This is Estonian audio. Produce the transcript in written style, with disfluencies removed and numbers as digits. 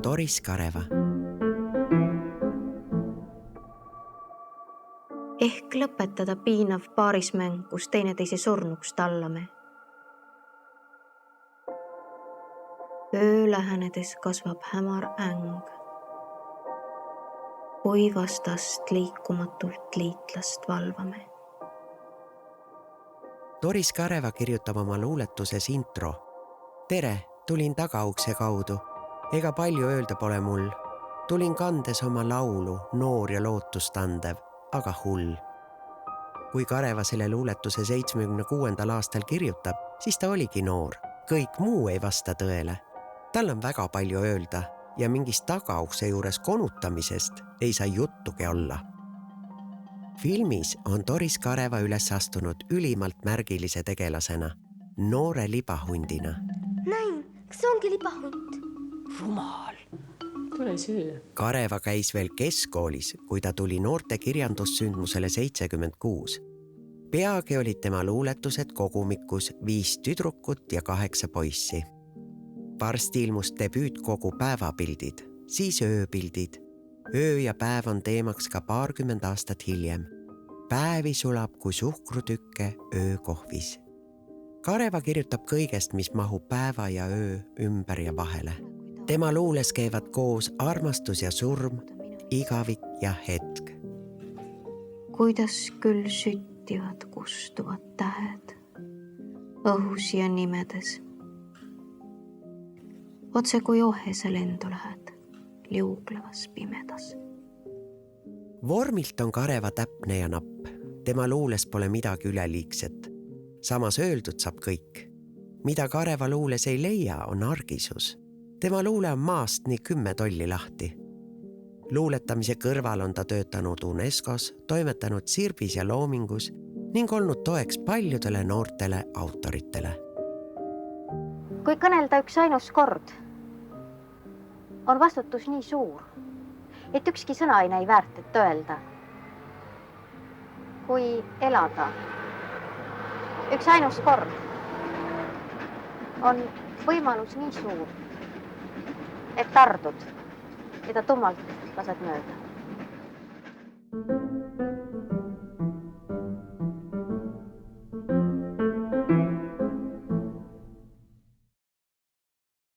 Doris Kareva. Ehk lõpetada piinav paarismäng, kus teineteise surnuks tallame. Öö lähenedes kasvab hämar äng. Kui vastast liikumatult liitlast valvame. Doris Kareva kirjutab oma luuletuses intro. Tere, tulin tagaukse kaudu. Ega palju öelda pole mul. Tulin kandes oma laulu, noor ja lootustandev, aga hull. Kui Kareva selle luuletuse 76. aastal kirjutab, siis ta oligi noor. Kõik muu ei vasta tõele. Tal on väga palju öelda ja mingist tagaukse juures konutamisest ei saa juttugi olla. Filmis on Doris Kareva üles astunud ülimalt märgilise tegelasena, noore libahundina. Näin, kas ongi libahunt? Rumal, tule söö. Kareva käis veel keskkoolis, kui ta tuli noorte kirjandussündmusele 76. Peagi olid tema luuletused kogumikus 5 tüdrukut ja 8 poissi. Varsti ilmus debüütkogu Päevapildid, siis ööpildid. Öö ja päev on teemaks ka 20 aastat hiljem. Päevi sulab kui suhkrutükke öökohvis. Kareva kirjutab kõigest, mis mahub päeva ja öö ümber ja vahele. Tema luules käivad koos armastus ja surm, igavik ja hetk. Kuidas küll süttivad kustuvad tähed, õhus ja nimedes. Otse kui ohe sa lendu lähed, liuglevas pimedas. Vormilt on Kareva täpne ja napp. Tema luules pole midagi üleliigset. Samas öeldud saab kõik. Mida Kareva luules ei leia, on argisus. Tema luule on maast nii 10 tolli lahti. Luuletamise kõrval on ta töötanud UNESCOs, toimetanud Sirbis ja Loomingus ning olnud toeks paljudele noortele autoritele. Kui kõnelda üks ainus kord, on vastutus nii suur, et ükski sõna ei näi väärt, et öelda. Kui elada üks ainus kord, on võimalus nii suur, et tardud, mida tummalt lased mööda.